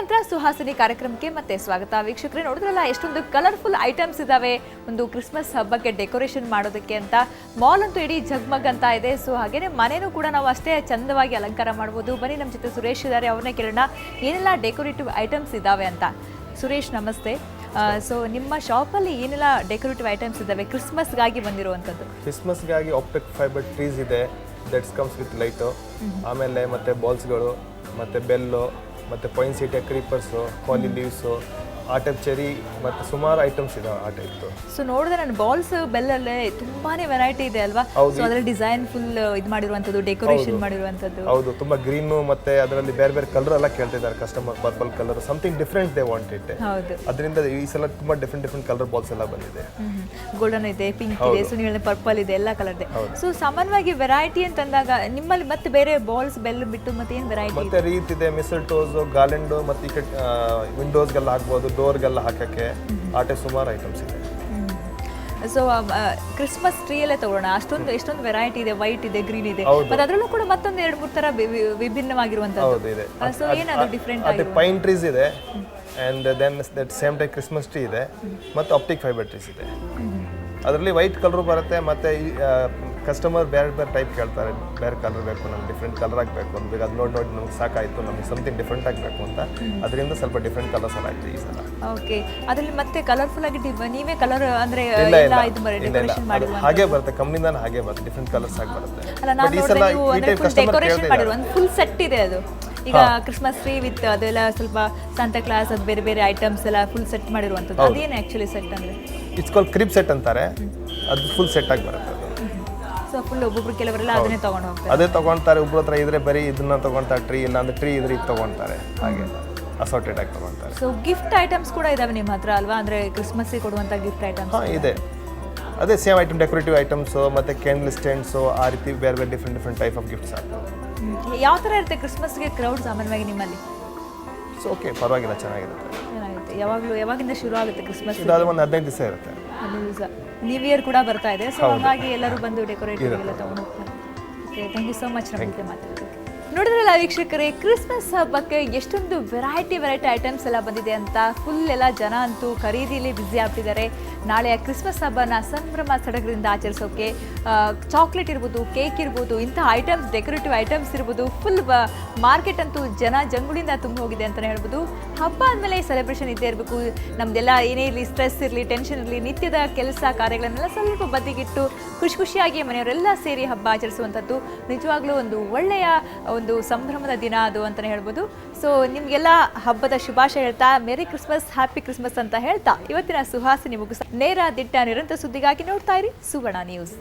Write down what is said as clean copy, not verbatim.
ನಂತರ ಸುಹಾಸಿನಿ ಕಾರ್ಯಕ್ರಮಕ್ಕೆ ಮತ್ತೆ ಸ್ವಾಗತ. ವೀಕ್ಷಕರೇ, ನೋಡಿದ್ರಲ್ಲ ಎಷ್ಟೊಂದು ಕಲರ್ಫುಲ್ ಐಟಮ್ಸ್ ಇದಾವೆ ಒಂದು ಕ್ರಿಸ್ಮಸ್ ಹಬ್ಬಕ್ಕೆ ಡೆಕೋರೇಷನ್ ಮಾಡೋದಕ್ಕೆ ಅಂತ. ಮಾಲ್ ಅಂತೂ ಇಡೀ ಜಗ್ಮಗ್ ಅಂತ ಇದೆ. ಸೊ ಹಾಗೇನೆ ಮನೇನೂ ಕೂಡ ನಾವು ಅಷ್ಟೇ ಚಂದವಾಗಿ ಅಲಂಕಾರ ಮಾಡ್ಬೋದು. ಬನ್ನಿ, ನಮ್ಮ ಜೊತೆ ಸುರೇಶ್ ಇದ್ದಾರೆ, ಅವ್ರನ್ನೇ ಕೇಳೋಣ ಏನೆಲ್ಲ ಡೆಕೋರೇಟಿವ್ ಐಟಮ್ಸ್ ಇದಾವೆ ಅಂತ. ಸುರೇಶ್ ನಮಸ್ತೆ. ಸೊ ನಿಮ್ಮ ಶಾಪಲ್ಲಿ ಏನೆಲ್ಲ ಡೆಕೋರೇಟಿವ್ ಐಟಮ್ಸ್ ಇದಾವೆ ಕ್ರಿಸ್ಮಸ್ಗಾಗಿ ಬಂದಿರುವಂಥದ್ದು? ಕ್ರಿಸ್ಮಸ್ಗಾಗಿ ಆಪ್ಟಿಕ್ ಫೈಬರ್ ಟ್ರೀಸ್ ಇದೆ, ದಟ್ಸ್ ಕಮ್ಸ್ ವಿತ್ ಲೈಟು. ಆಮೇಲೆ ಮತ್ತೆ ಬಾಲ್ಸ್ಗಳು, ಮತ್ತೆ ಬೆಲ್ಲು, ಮತ್ತು ಪೊಯಿನ್ಸಿಟಿಯ ಕ್ರೀಪರ್ಸು, ಕಾಲಿ ಲೀವ್ಸು, ಆ ಟೈಪ್ ಚೆರಿ, ಮತ್ತು ಸುಮಾರು ಐಟಮ್ಸ್ ಇದಾವೆ ಆ ಟೈಪ್ದು. ಸೊ ನೋಡಿದ್ರೆ ನನ್ನ ಬಾಲ್ಸ್ ಬೆಲ್ಲಲ್ಲೇ ತುಂಬಾನೇ ವೆರೈಟಿ ಇದೆ ಅಲ್ವಾ? ಸೊ ಅದರಲ್ಲಿ ಡಿಸೈನ್ ಫುಲ್ ಇದು ಮಾಡಿರುವಂಥದ್ದು, ಡೆಕೋರೇಷನ್ ಮಾಡಿರುವಂಥದ್ದು. ಹೌದು, ತುಂಬ ಗ್ರೀನು ಮತ್ತೆ ಅದರಲ್ಲಿ ಬೇರೆ ಬೇರೆ ಕಲರ್ ಎಲ್ಲ ಕೇಳ್ತಿದ್ದಾರೆ customer. Purple colour, something different they want it. ಹೌದು, ಅದರಿಂದ ಈ ಸಲ ತುಂಬ ಡಿಫ್ರೆಂಟ್ ಕಲರ್ ಬಾಲ್ಸ್ ಎಲ್ಲ ಬಂದಿದೆ. ಗೋಲ್ಡನ್ ಇದೆ, ಪಿಂಕ್ ಇದೆ, ಸುನಿಗಳ ಪರ್ಪಲ್ ಇದೆ, ಎಲ್ಲ ಕಲರ್ ಇದೆ. ಸೊ ಸಾಮಾನ್ಯವಾಗಿ ವೆರೈಟಿ ಅಂತಂದಾಗ ನಿಮ್ಮಲ್ಲಿ ಮತ್ತೆ ಬೇರೆ ಬಾಲ್ಸ್ ಬೆಲ್ಲ ಬಿಟ್ಟು ಮತ್ತೆ ಏನು ವೆರೈಟಿ? ಮತ್ತೆ ರೀತ್ ಇದೆ, ಮಿಸಲ್ ಟೋಸ್, ಗಾರ್ಲೆಂಡು, ಮತ್ತೆ ಈ ಕಡೆ ವಿಂಡೋಸ್ಗೆಲ್ಲ ಹಾಕ್ಬೋದು, ಡೋರ್ಗೆಲ್ಲ ಹಾಕಕ್ಕೆ ಆ ಟೈಪ್ ಸುಮಾರು ಐಟಮ್ಸ್ ಇದೆ. ಸೊ ಕ್ರಿಸ್ಮಸ್ ಟ್ರೀ ಅಲ್ಲೇ ತಗೊಳ್ಳೋಣ. ಎಷ್ಟೊಂದು ವೆರೈಟಿ ಇದೆ, ವೈಟ್ ಇದೆ, ಗ್ರೀನ್ ಇದೆ, ಮತ್ತೆ ಅದರಲ್ಲೂ ಕೂಡ ಮತ್ತೊಂದು 2-3 ತರ ವಿಭಿನ್ನವಾಗಿರುವಂತದ್ದು. ಇದೆ. ಸೊ ಏನದು ಡಿಫ್ರೆಂಟ್ ಆಗಿ ಪೈನ್ ಟ್ರೀಸ್ ಇದೆ, and then that same type Christmas tree ಇದೆ, ಮತ್ತೆ ಆಪ್ಟಿಕ್ ಫೈಬರ್ ಟ್ರೀಸ್ ಇದೆ. ಅದರಲ್ಲಿ ವೈಟ್ ಕಲರ್ ಬರುತ್ತೆ. ಮತ್ತೆ ಕಸ್ಟಮರ್ ಬೇರೆ ಬೇರೆ ಟೈಪ್ ಕೇಳ್ತಾರೆ, ಬೇರೆ ಕಲರ್ ಬೇಕು, ನಮ್ಗೆ ಡಿಫ್ರೆಂಟ್ ಕಲರ್ ಆಗಬೇಕು ಅಂತ. ಅದು ನೋಡಿ ನಮ್ಗೆ ಸಾಕಾಯಿತು, ನಮ್ಗೆ ಸಮಥಿಂಗ್ ಡಿಫ್ರೆಂಟ್ ಆಗಬೇಕು ಅಂತ. ಅದರಿಂದ ಸ್ವಲ್ಪ ಡಿಫ್ರೆಂಟ್ ಕಲರ್ಸ್ ಎಲ್ಲ ಆಯ್ತು ಈ ಸಲ. ಓಕೆ, ಅದರಲ್ಲಿ ಮತ್ತೆ ಕಲರ್ಫುಲ್ ಆಗಿ ನೀವೇ ಕಲರ್ ಅಂದ್ರೆ ಡೆಕೋರೇಷನ್ ಮಾಡಿ ಹಾಗೆ ಬರುತ್ತೆ, ಕಂಪ್ನಿಯಿಂದ ಹಾಗೆ ಬರುತ್ತೆ, ಡಿಫ್ರೆಂಟ್ ಕಲರ್ಸ್ ಆಗಿ ಬರುತ್ತೆ. ಅಲ್ಲ, ನಾವು ಡೆಕೋರೇಷನ್ ಮಾಡಿರುವ ಫುಲ್ ಸೆಟ್ ಇದೆ ಅದು. ಈಗ ಕ್ರಿಸ್ಮಸ್ ಟ್ರೀ ವಿತ್ ಅದೆಲ್ಲ ಸ್ವಲ್ಪ ಸಾಂತಾ ಕ್ಲಾಸ್, ಅದು ಬೇರೆ ಬೇರೆ ಐಟಮ್ಸ್ ಎಲ್ಲ ಫುಲ್ ಸೆಟ್ ಮಾಡಿರುವಂಥದ್ದು. ಅದೇನು ಆಕ್ಚುಲಿ ಸೆಟ್ ಅಂದ್ರೆ? ಇಟ್ಸ್ ಕಾಲ್ಡ್ ಕ್ರಿಬ್ ಸೆಟ್ ಅಂತಾರೆ. ಅದು ಫುಲ್ ಸೆಟ್ ಆಗಿ ಬರುತ್ತೆ. ಸೊ ಫುಲ್ ಒಬ್ಬೊಬ್ರು ಕೆಲವರೆಲ್ಲ ಅದನ್ನೇ ತಗೊಂಡು ಹೋಗ್ತಾರೆ. ಅದೇ ತಗೊಂತಾರೆ. ಒಬ್ಬರ ಹತ್ರ ಇದ್ರೆ ಬರೀ ಇದನ್ನ ತಗೊಂತಾರೆ, ಟ್ರೀ ಇಲ್ಲ ಅಂದ್ರೆ ಟ್ರೀ ಇದ್ರೆ ಇದು ತಗೊಂತಾರೆ. ಹಾಗೆ ಅಸಾರ್ಟೆಡ್ ಆಗಿ ತಗೊಂತಾರೆ. ಸೊ ಗಿಫ್ಟ್ ಐಟಮ್ಸ್ ಕೂಡ ಇದಾವೆ ನಿಮ್ಮ ಹತ್ರ ಅಲ್ವಾ? ಅಂದ್ರೆ ಕ್ರಿಸ್ಮಸ್ಗೆ ಕೊಡುವಂತ ಗಿಫ್ಟ್ ಐಟಮ್ಸ್? ಹಾಂ, ಇದೆ. ಅದೇ ಸೇಮ್ ಐಟಮ್, ಡೆಕೋರೇಟಿವ್ ಐಟಮ್ಸು, ಮತ್ತೆ ಕ್ಯಾಂಡಲ್ ಸ್ಟ್ಯಾಂಡ್ಸು, ಆ ರೀತಿ ಬೇರೆ ಬೇರೆ ಡಿಫ್ರೆಂಟ್ ಟೈಪ್ ಆಫ್ ಗಿಫ್ಟ್ಸ್ ಆಗ್ತವೆ. ಯಾವ ಥರ ಇರುತ್ತೆ ಕ್ರಿಸ್ಮಸ್ಗೆ ಕ್ರೌಡ್ ಸಾಮಾನ್ಯವಾಗಿ ನಿಮ್ಮಲ್ಲಿ? ಸೊ ಓಕೆ, ಪರವಾಗಿಲ್ಲ, ಚೆನ್ನಾಗಿರುತ್ತೆ. ಯಾವಾಗಿಂದ ಶುರು ಆಗುತ್ತೆ ಕ್ರಿಸ್ಮಸ್? ಇದಾದ ಒಂದು 15 ದಿವಸ ಇರುತ್ತೆ. 15 ದಿವಸ. ನ್ಯೂ ಇಯರ್ ಕೂಡ ಬರ್ತಾ ಇದೆ. ಸೊ ಹಾಗಾಗಿ ಎಲ್ಲರೂ ಬಂದು ಡೆಕೋರೇಟಿವ್ ಎಲ್ಲ ತಗೊಂಡು ಹೋಗ್ತಾರೆ. Okay, thank you so much ನಮ್ಮ ಜೊತೆ ಮಾತಾಡೋದಕ್ಕೆ. ನೋಡಿದ್ರಲ್ಲ ವೀಕ್ಷಕರೇ, ಕ್ರಿಸ್ಮಸ್ ಹಬ್ಬಕ್ಕೆ ಎಷ್ಟೊಂದು ವೆರೈಟಿ ಐಟಮ್ಸ್ ಎಲ್ಲ ಬಂದಿದೆ ಅಂತ. ಫುಲ್ ಎಲ್ಲ ಜನ ಅಂತೂ ಖರೀದಿಲಿ ಬ್ಯುಸಿ ಆಗ್ತಿದ್ದಾರೆ. ನಾಳೆ ಕ್ರಿಸ್ಮಸ್ ಹಬ್ಬನ ಸಂಭ್ರಮ ಸಡಗರದಿಂದ ಆಚರಿಸೋಕೆ ಚಾಕ್ಲೇಟ್ ಇರ್ಬೋದು, ಕೇಕ್ ಇರ್ಬೋದು, ಇಂಥ ಐಟಮ್ಸ್, ಡೆಕೋರೇಟಿವ್ ಐಟಮ್ಸ್ ಇರ್ಬೋದು, ಫುಲ್ ಮಾರ್ಕೆಟ್ ಅಂತೂ ಜನ ಜಂಗುಳಿಂದ ತುಂಬ ಹೋಗಿದೆ ಅಂತಲೇ ಹೇಳ್ಬೋದು. ಹಬ್ಬ ಅಂದಮೇಲೆ ಸೆಲೆಬ್ರೇಷನ್ ಇದ್ದೇ ಇರಬೇಕು. ನಮ್ದೆಲ್ಲ ಏನೇ ಇರಲಿ, ಸ್ಟ್ರೆಸ್ ಇರಲಿ, ಟೆನ್ಷನ್ ಇರಲಿ, ನಿತ್ಯದ ಕೆಲಸ ಕಾರ್ಯಗಳನ್ನೆಲ್ಲ ಸ್ವಲ್ಪ ಬದಿಗಿಟ್ಟು ಖುಷಿಯಾಗಿ ಮನೆಯವರೆಲ್ಲ ಸೇರಿ ಹಬ್ಬ ಆಚರಿಸುವಂಥದ್ದು ನಿಜವಾಗ್ಲೂ ಒಂದು ಒಳ್ಳೆಯ ಒಂದು ಸಂಭ್ರಮದ ದಿನ ಅದು ಅಂತಲೇ ಹೇಳ್ಬೋದು. ಸೊ ನಿಮಗೆಲ್ಲ ಹಬ್ಬದ ಶುಭಾಶಯ ಹೇಳ್ತಾ, ಮೇರಿ ಕ್ರಿಸ್ಮಸ್, ಹ್ಯಾಪಿ ಕ್ರಿಸ್ಮಸ್ ಅಂತ ಹೇಳ್ತಾ ಇವತ್ತಿನ ಸುಹಾಸಿನಿ ಮುಗಿಸ. ನೇರ ದಿಟ್ಟ ನಿರಂತರ ಸುದ್ದಿಗಾಗಿ ನೋಡ್ತಾ ಇರಿ ಸುವರ್ಣ ನ್ಯೂಸ್.